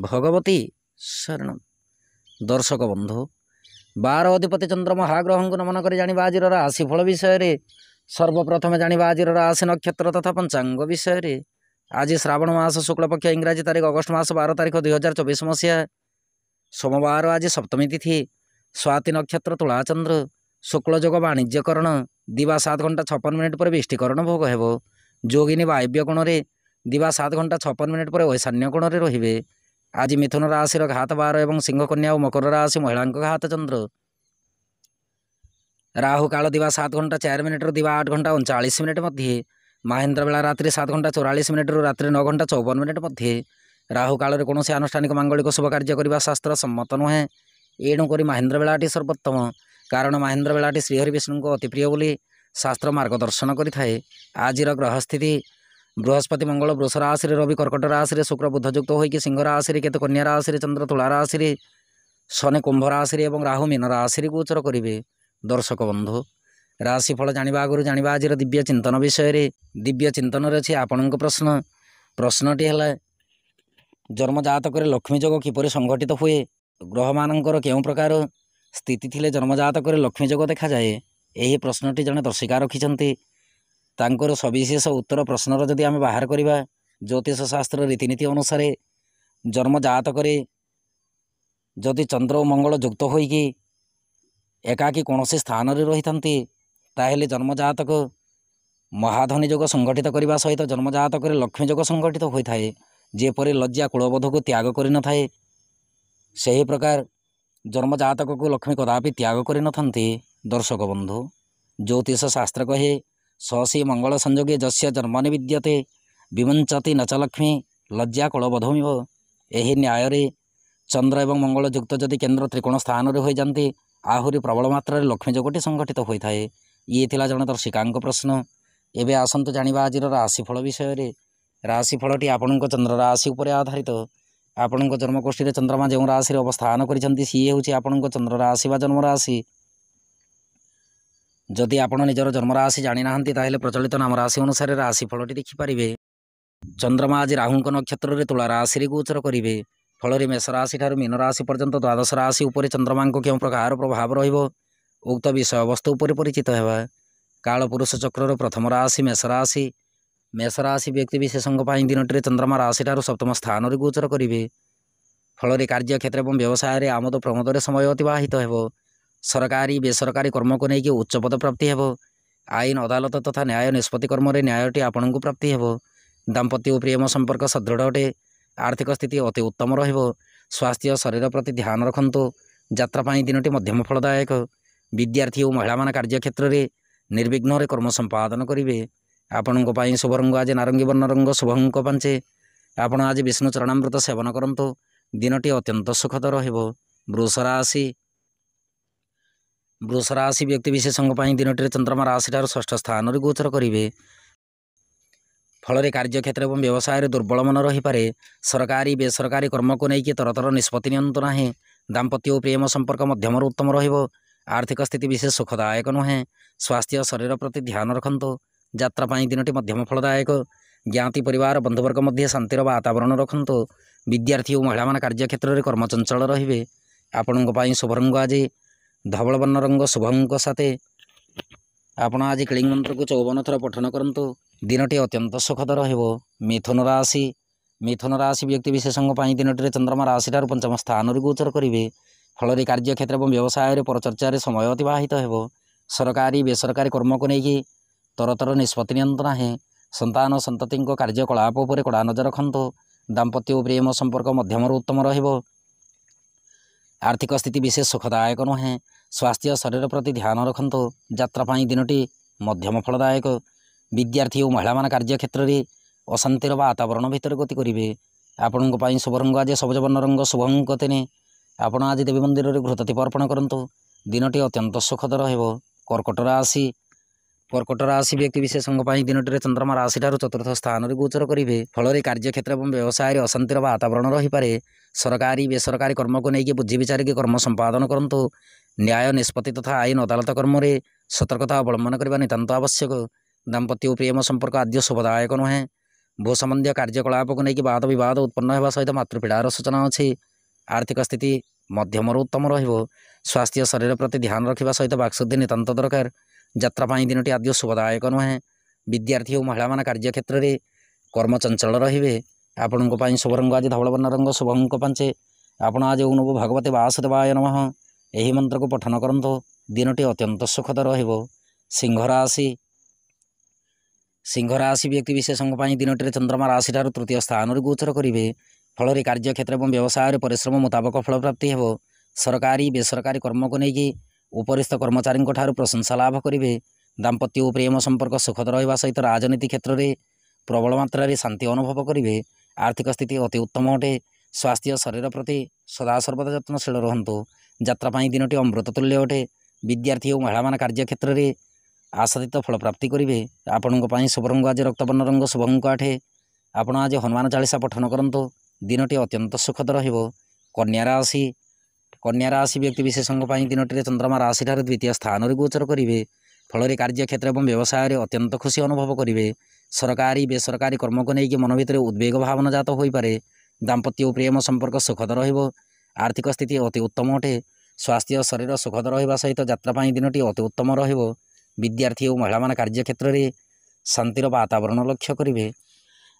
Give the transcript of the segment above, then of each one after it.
भगवती शरणम। दर्शक बंधु 12 अधिपति चंद्र महाग्रह को नमन कर जाना आज राशिफल विषय सर्वप्रथम जाना आज राशि नक्षत्र तथा पंचांग विषय। आज श्रावण मास शुक्लपक्ष इंग्राजी तारीख अगस्ट मास 12 तारीख 2024 मसीहा सोमवार। आज सप्तमी तिथि स्वाति नक्षत्र तुला चंद्र शुक्ल जोग वाणिज्यकरण दिवा 7 घंटा 56 मिनिट पर बिष्टिकरण भोग हेब। जोगिनी वायव्य कोण में दिवा 7 घंटा 56 मिनिट पर ईशान्य कोण में रे। आज मिथुन राशि घात 12 और सिंह कन्या और मकर राशि महिला घात चंद्र। राहु काल दिवा 7 घंटा 4 मिनिट दिवा 8 घंटा 39 मिनिट मध्य। महेन्द्र बेला रात्रि 7 घंटा 44 मिनिट रात्रि 9 घंटा 54 मिनिट मध्य। राहु काल में कौन आनुष्ठानिक मांगलिक शुभ कार्य करने शास्त्र सम्मत नुहे। एणुक महेन्द्र बेलाटी सर्वोत्तम कारण महेन्द्र बेलाटी श्रीहरि विष्णु को अति प्रिय बोली शास्त्र मार्गदर्शन करें। आज ग्रह स्थिति बृहस्पति मंगल वृष राशि रवि कर्कट राशि शुक्र बुध युक्त होकर सिंह राशि केतु कन्या राशि चंद्र तुला राशि शनि कुंभ राशि और राहु मीन राशि गोचर करेंगे। दर्शक बंधु राशिफल जाना आगु जाना आज दिव्य चिंतन विषय। दिव्य चिंतन अच्छी आपण प्रश्नटी है जन्म जातक लक्ष्मी जोग किपर संघटित हुए ग्रह मानकर केउं प्रकार स्थिति थिले जन्म जातक लक्ष्मी जोग देखा जाए। यही प्रश्नटी जड़े दर्शिका रखिंट तांकर सविशेष उत्तर प्रश्नर जदि आम बाहर करवा ज्योतिष शास्त्र रीतिनीति अनुसार जन्म जातक जदि चंद्र और मंगल युक्त होइकी एकाकी कौन स्थान रही ताहेले जन्म जातक महाधनी जोग संगठित करने सहित जन्म जातक लक्ष्मी जोग संगठित होता है। जेपरी लज्जा कुलबोध को त्याग कर न थाए सही प्रकार जन्म जातक को लक्ष्मी कदापि त्याग कर न थांती। दर्शक बंधु ज्योतिष शास्त्र कहे ससी मंगल संयोगे जस्य जन्मनि विद्यते विमुंचति न च लक्ष्मी लज्जा कुलबोधमिव। यही न्याय रे चंद्र एवं मंगल युक्त जदि केन्द्र त्रिकोण स्थान हो जाती आहुरी प्रबल मात्रा लक्ष्मी जोगटी संगठित होता है। ये थिला जन दर्शिका प्रश्न। एवं आसतु जाना आज राशिफल विषय। राशिफलटी आपण चंद्र राशि उपर आधारित। आपण जन्मकोष्ठी चंद्रमा जो राशि अवस्थान कर सी हूँ आपण चंद्र राशि व जन्म राशि। जदि आपण निजर जन्म राशि जानी ना ताहेले प्रचलित नाम राशि अनुसार राशिफलटी देखिपारे। चंद्रमा आज राहु नक्षत्र में तुला राशि गोचर करेंगे। फल मेष राशि ठार मीन राशि पर्यंत द्वादश राशि उपर चंद्रमा को क्यों प्रकार प्रभाव रुक्त विषय वस्तु उपर परिचित होगा। काल पुरुष चक्र प्रथम राशि मेष राशि। मेष राशि व्यक्ति विशेषों दिनटी चंद्रमा राशि ठार सप्तम स्थान गोचर करेंगे। फल कार्य क्षेत्र और व्यवसाय आमद प्रमोद समय अतिवाहित हो। सरकारी बेसरकारी कर्म को लेकिन उच्च पद प्राप्ति हो। आईन अदालत तथा न्याय निष्पत्ति कर्म न्यायटी आपण को प्राप्ति हो। दाम्पत्य और प्रेम संपर्क सदृढ़ अटे। आर्थिक स्थिति अति उत्तम रहिबो। स्वास्थ्य शरीर प्रति ध्यान रखंतु। यात्रापाई दिनटी मध्यम फलदायक। विद्यार्थी और महिला मान कार्य क्षेत्र में निर्विघ्न कर्म संपादन करेंगे। आपण शुभ रंग आज नारंगी वर्ण रंग शुभ अंक 5। आपण आज विष्णु चरणामृत सेवन करंतु। दिनटी अत्यंत सुखद रहिबो। वृष राशि व्यक्ति विशेषों दिनटी चंद्रमा राशि ठार षष्ठ स्थान गोचर करेंगे। फल कार्य क्षेत्र और व्यवसाय दुर्बल मन रही पारे। सरकारी बेसरकारी कर्म को लेकिन तरतर निष्पत्ति नियंतु ना। दाम्पत्य और प्रेम संपर्क मध्यम उत्तम रहिबो। आर्थिक स्थिति विशेष सुखदायक नुहे। स्वास्थ्य शरीर प्रति ध्यान रखंतु। यात्रापाई दिनटी मध्यम फलदायक। ज्ञाति परिवार बंधुवर्ग मध्य शांतिर वातावरण रखंतु। विद्यार्थी और महिला मान कार्य क्षेत्र में कर्मचंचल रहिबे। आपण शुभ रंग आज धवल वर्ण रंग शुभ अंक 7। आपण आज क्लींग मंत्र को 54 थर पठन करंतु। दिनटी अत्यंत सुखद रहिबो। मिथुन राशि व्यक्ति विशेषों दिनटी चंद्रमा राशि ठार पंचम स्थान गोचर करेंगे। फल कार्य क्षेत्र और व्यवसाय परचर्चा समय अतिवाहित हो। सरकारी बेसरकारी कर्म को लेकिन तरतर निष्पत्ति नियंत्रण ना। संतान संतति कार्यकलाप उपर कड़ा नजर रखंतु। दाम्पत्य और प्रेम संपर्क मध्यम उत्तम रहिबो। आर्थिक स्थिति विशेष सुखदायक नुहे। स्वास्थ्य शरीर प्रति ध्यान रखंतु। यात्रापाई दिनटी मध्यम फलदायक। विद्यार्थी और महिला मान कार्य क्षेत्र में अशांतिर वातावरण भितर गति करेंगे। आपण शुभ रंग आज सबुज वर्ण रंग शुभ अंक 3। आपण आज देवी मंदिर में घृतदीप अर्पण करंतु। दिनटी अत्यंत सुखद रहिबो। कर्कट राशि व्यक्ति विशेषों दिनटी चंद्रमा राशि ठार चतुर्थ स्थान गोचर करेंगे। फल कार्य क्षेत्र और व्यवसाय अशांतिर वातावरण रही पारे। सरकारी बेसरकारी कर्म को लेकिन बुद्धि विचार के कर्म संपादन करंतु। न्याय निष्पत्ति तथा आईन अदालत कर्म सतर्कता अवलंबन करने नितांत आवश्यक। दाम्पत्य और प्रेम संपर्क आद्य शुभदायक नुहे। भू सम्बन्धी कार्यकलाप को लेकिन वाद बद उत्पन्न होगा सहित मातृपीड़ार सूचना अच्छी। आर्थिक स्थिति मध्यम उत्तम रहिबो। स्वास्थ्य शरीर प्रति ध्यान रखा सहित बाक्शुद्धि नितांत दरकार। यात्रापाई दिनटी आद्य शुभदायक नुहे। विद्यार्थी और महिला कार्यक्षेत्र में कर्म चंचल रे। आपण शुभ रंग आज धवल वर्ण रंग शुभ अंक 5। आपण आज ओं नमो भगवते वासुदेवाय नमः यही मंत्र को पठन करंतु। दिनटी अत्यंत सुखद रहिबो। सिंह राशि व्यक्ति विशेषों दिनटी चंद्रमा राशि ठार तृतीय स्थान गोचर करेंगे। फल कार्यक्षेत्र और व्यवसाय परिश्रम मुताबक फल प्राप्ति हो। सरकारी बेसरकारी कर्म को लेकिन उपरिस्थ कर्मचारी प्रशंसा लाभ करेंगे। दाम्पत्य और प्रेम संपर्क सुखद रहा सहित राजनीति क्षेत्र में प्रबल मात्रा शांति अनुभव करेंगे। आर्थिक स्थिति अति उत्तम अटे। स्वास्थ्य शरीर प्रति सदा सर्वदा यत्नशील रुहतु। यात्रापाई दिनटी अमृत तुल्य अटे। विद्यार्थी और महिला कार्यक्षेत्र में आशातीत फल प्राप्ति करेंगे। आपण शुभ रंग आज रक्तवर्ण रंग शुभ अंक 8। आपण आज हनुमान चालीसा पठन करंतु। दिनटी अत्यंत सुखद रहिबो। कन्या राशि व्यक्ति विशेषों दिनटी चंद्रमा राशि ठार द्वितीय स्थान गोचर करेंगे। फल कार्यक्षेत्र और व्यवसाय में अत्यंत खुशी अनुभव करेंगे। सरकारी बेसरकारी कर्म को लेकिन मन भितर उद्वेग भावना जात हो पारे। दाम्पत्य और प्रेम संपर्क सुखद रहिबो। आर्थिक स्थिति अति उत्तम अटे। स्वास्थ्य शरीर सुखद रहा सहित यात्रापाई दिनटी अति उत्तम रहिबो। विद्यार्थी और महिला कार्यक्षेत्र में शांतिर वातावरण लक्ष्य करेंगे।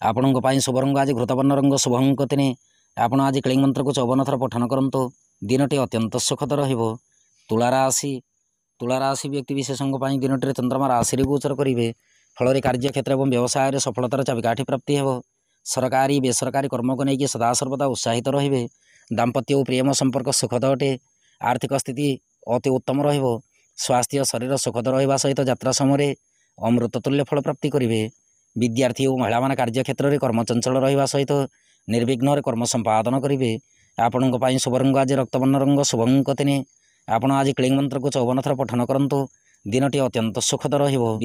आपण शुभ रंग आज घृतवर्ण रंग शुभ अंक 3। आपण आज क्लींग मंत्र को 54 थर पठन करंतु। दिनटी अत्यंत सुखद रहिबो। तुला राशि व्यक्ति विशेषों दिनटी चंद्रमा राशि गोचर करेंगे। फल कार्यक्षेत्र और व्यवसाय सफलतार चाबिकाठी प्राप्ति हो। सरकारी बेसरकारी कर्म को लेकिन सदा सर्वदा उत्साहित रे। दाम्पत्य और प्रेम संपर्क सुखद अटे। आर्थिक स्थिति अति उत्तम रहिबो। स्वास्थ्य शरीर सुखद रहा सहित यात्रा समय अमृत तुल्य फल प्राप्ति करेंगे। विद्यार्थी और महिला कार्यक्षेत्र में कर्म चंचल रहा सहित निर्विघ्न कर्म संपादन करेंगे। आपण शुभ रंग आज रक्तवर्ण रंग शुभ अंक 3। आपण आज क्लींग मंत्र को 54 थर पठन करंतु। दिनटी अत्यंत सुखद रहिबो।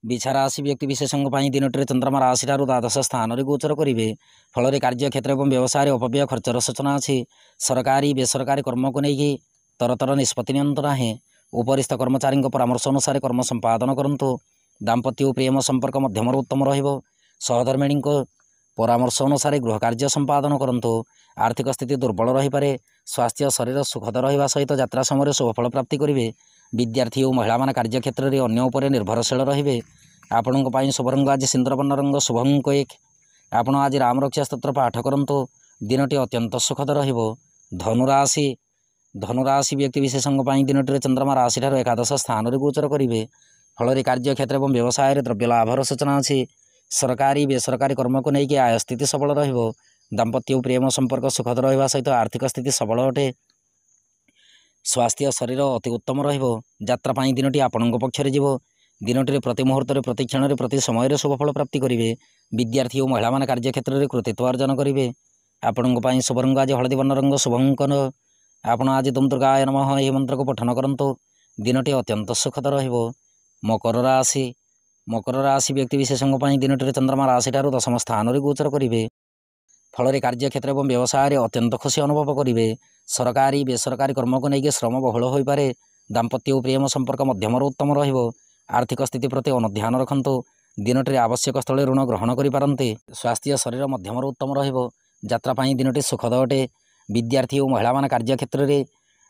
बिछा राशि व्यक्ति विशेषों दिनटी चंद्रमा राशि ठार द्वादश स्थान गोचर करेंगे। फल कार्यक्षेत्र और व्यवसाय अपव्यय खर्चर सूचना अच्छी। सरकारी बेसरकारी कर्म को लेकिन तरतर निष्पत्ति नियंत ना। उपरिस्थ कर्मचारी परामर्श अनुसार कर्म संपादन करंतु। दाम्पत्य और प्रेम संपर्क मध्यम उत्तम रहिबो। सहधर्मिणी परामर्श अनुसार गृह कार्य संपादन करंतु। आर्थिक स्थिति दुर्बल रही पारे। स्वास्थ्य शरीर सुखद रहा सहित यात्रा समय शुभफल प्राप्ति करेंगे। विद्यार्थी और महिला कार्यक्षेत्र में अन्य उपर निर्भरशील रे। आपण शुभ रंग आज सिंदूरवर्ण रंग शुभ अंक 1। आपण आज राम रक्षा स्तोत्र पाठ करंतु। दिनटी अत्यंत सुखद रहिबो। धनुराशि व्यक्ति विशेषों दिनटी चंद्रमा राशि ठार एकादश स्थान गोचर करेंगे। फल कार्यक्षेत्र और व्यवसाय द्रव्य लाभर सूचना अच्छी। सरकारी बेसरकारी कर्म को लेकिन आय स्थिति सबल रहिबो। दाम्पत्य और प्रेम संपर्क सुखद रहा सहित आर्थिक स्थिति सबल अटे। स्वास्थ्य शरीर अति उत्तम रहिबो। यात्रापाई दिनटी आपणଙ୍କ पक्षरे जीवो। दिनटी प्रति मुहूर्त प्रति क्षण प्रति समय शुभफल प्राप्ति करेंगे। विद्यार्थी और महिला कार्यक्षेत्र में कृतित्व अर्जन करेंगे। आपण शुभ रंग आज हलदी वर्ण रंग शुभ अंक 9। आपण आज तुम दुर्गाय नमः यह मंत्र को पठन करंतु। दिनटी अत्यंत सुखद रहिबो। मकर राशि व्यक्ति विशेषों दिनटी चंद्रमा राशि ठार दशम स्थान गोचर करेंगे। फल कार्यक्षेत्र और व्यवसाय अत्यंत खुशी अनुभव करेंगे। सरकारी बेसरकारी कर्म को लेकिन श्रम बहुल हो पारे। दाम्पत्य और प्रेम संपर्क मध्यम उत्तम रहिबो। आर्थिक स्थिति प्रति अनुध्यान रखंतु। दिनटी आवश्यक स्थल ऋण ग्रहण करें। स्वास्थ्य शरीर मध्यम उत्तम रहिबो। यात्रापाई दिनटी सुखद अटे। विद्यार्थी और महिला कार्यक्षेत्र में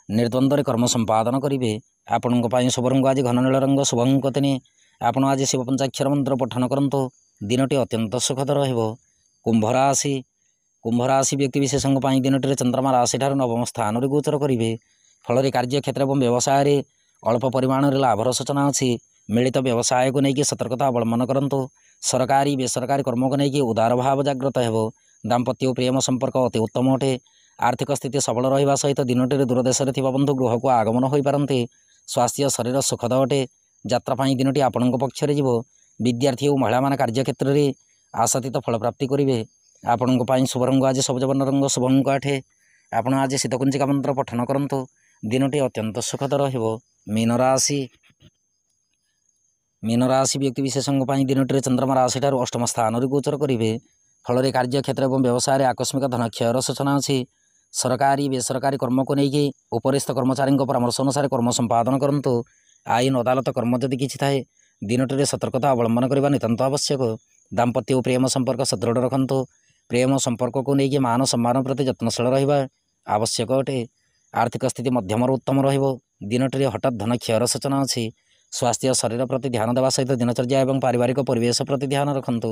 निर्द्वंद्व कर्म संपादन करेंगे। आपण शुभ रंग आज घन नील रंग शुभ अंक 3। आपण आज शिव पंचाक्षर मंत्र पठन करंतु। दिनटी अत्यंत सुखद रहिबो। कुंभ राशि व्यक्ति विशेषों दिनटी चंद्रमा राशि ठार नवम स्थान गोचर करेंगे। फल कार्यक्षेत्र और व्यवसाय अल्प परिमाण लाभर सूचना अच्छी। मिलित व्यवसाय को लेकिन सतर्कता अवलंबन करंतु। सरकारी बेसरकारी कर्म को लेकिन उदार भाव जागृत हो। दाम्पत्य और प्रेम संपर्क अति उत्तम अटे। आर्थिक स्थिति सबल रहा सहित दिनटी दूरदेश में बंधु गृह को आगमन हो पारती। स्वास्थ्य शरीर सुखद अटे। यात्रापाई दिनटी आपणଙ୍କ पक्षरे जीवो। विद्यार्थी और महिला कार्यक्षेत्र में आशातीत फल प्राप्ति करेंगे। आपण शुभ रंग आज सबुज वर्ण रंग शुभ अंक 8। आपण आज शीतकुंजिका मंत्र पठन करंतु। दिनटी अत्यंत सुखद रहिबो। मीन राशि व्यक्ति विशेषों दिनटी चंद्रमा राशि ठार अष्टम स्थान गोचर करेंगे। फल कार्यक्षेत्र और व्यवसाय आकस्मिक धन क्षयर सूचना अच्छी। सरकारी बेसरकारी कर्म को लेकिन उपरिस्थ कर्मचारी परामर्श अनुसार कर्म संपादन करंतु। आईन अदालत कर्म जदि किछि थाए दिनटी सतर्कता अवलंबन करने नितांत आवश्यक। ଦାମ୍ପତ୍ୟ ଓ ପ୍ରେମ ସମ୍ପର୍କ ସୁଦୃଢ଼ ରଖନ୍ତୁ। ପ୍ରେମ ସମ୍ପର୍କକୁ ନେଇକି ମାନ ସମ୍ମାନ ପ୍ରତି ଯତ୍ନଶୀଳ ରହିବା ଆବଶ୍ୟକ ଅଟେ। ଆର୍ଥିକ ସ୍ଥିତି ମଧ୍ୟମରୁ ଉତ୍ତମ ରହିବ। ଦିନଟିରେ ହଠାତ୍ ଧନ କ୍ଷୟର ସୂଚନା ଅଛି। ସ୍ୱାସ୍ଥ୍ୟ ଶରୀର ପ୍ରତି ଧ୍ୟାନ ଦେବା ସହିତ ଦିନଚର୍ଯ୍ୟା ଏବଂ ପାରିବାରିକ ପରିବେଶ ପ୍ରତି ଧ୍ୟାନ ରଖନ୍ତୁ।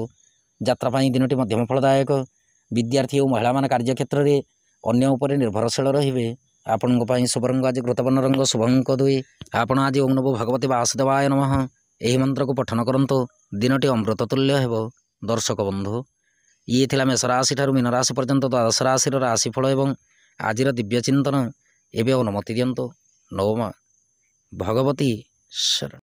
ଯାତ୍ରା ପାଇଁ ଦିନଟି ମଧ୍ୟମ ଫଳଦାୟକ। ବିଦ୍ୟାର୍ଥୀ ଓ ମହିଳାମାନେ କାର୍ଯ୍ୟକ୍ଷେତ୍ରରେ ଅନ୍ୟ ଉପରେ ନିର୍ଭରଶୀଳ ରହିବେ। ଆପଣଙ୍କ ପାଇଁ ଶୁଭ ରଙ୍ଗ ଆଜି ଘୃତବର୍ଣ୍ଣ ରଙ୍ଗ, ଶୁଭ ଅଙ୍କ 2। ଆପଣ ଆଜି ଓଁ ନମୋ ଭଗବତେ ବାସୁଦେବାୟ ନମଃ ଏହି ମନ୍ତ୍ରକୁ ପଠନ କରନ୍ତୁ। ଦିନଟି ଅମୃତ ତୁଲ୍ୟ ହେବ। ଦର୍ଶକ ବନ୍ଧୁ, ଇଏ ଥିଲା ମେଷ ରାଶି ଠାରୁ ମୀନ ରାଶି ପର୍ଯ୍ୟନ୍ତ ଦ୍ୱାଦଶ ରାଶିର ରାଶିଫଳ ଏବଂ ଆଜିର ଦିବ୍ୟ ଚିନ୍ତନ। ଏବେ ଅନୁମତି ଦିଅନ୍ତୁ। ନମଃ ଭଗବତୀ ଶରଣ।